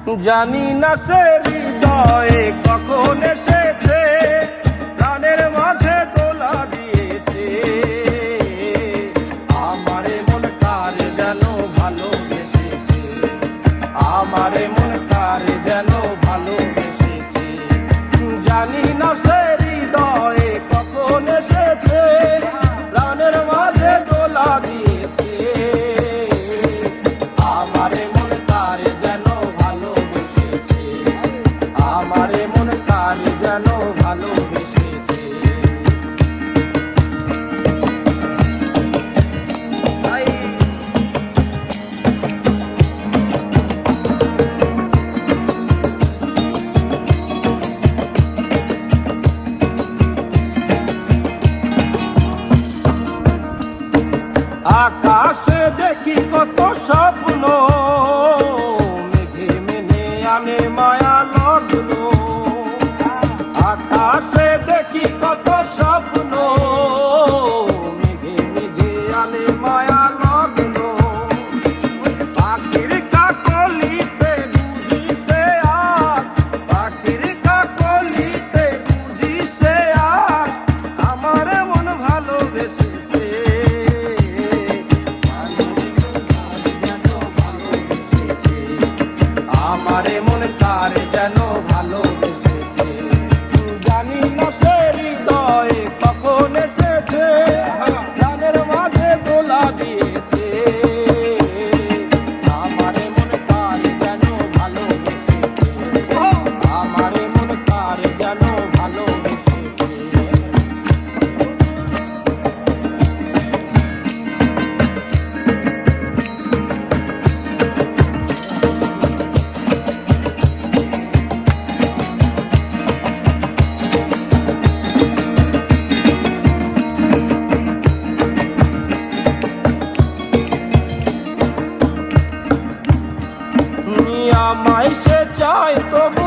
জানি না সে হৃদয়ে কখন এসেছে, প্রাণের মাঝে দোলা দিয়েছে। আমারে মন কার যেন ভালোবেসেছে, আমারে মন কার যেন ভালোবেসেছে। জানি না সে হৃদয়ে কখন এসেছে, প্রাণের মাঝে দোলা দিয়েছে। আমারে মন কার যেন ভালোবেসেছে, আমারে মন কার যেন ভালোবেসেছে। আকাশে দেখি কত স্বপ্ন, মেঘে মেনে আনে মায়া লগ্ন। আকাশে দেখি কত স্বপ্ন, মেঘে মেঘে আনে মায়া লগ্ন। পাখির কাকলিতে বুঝি সে আর, পাখির কাকলিতে বুঝি সে আর আমার মন ভালোবেসেছে। আমারে মন কার যেন ভালোবেসেছে। জানি না সে হৃদয়ে কখন এসেছে, প্রাণের মাঝে দোলা দিয়েছে। আমারে মন কার যেন ভালোবেসেছে, আমারে মন কার যেন ভালোবেসেছে। আমায় সে চায় তবু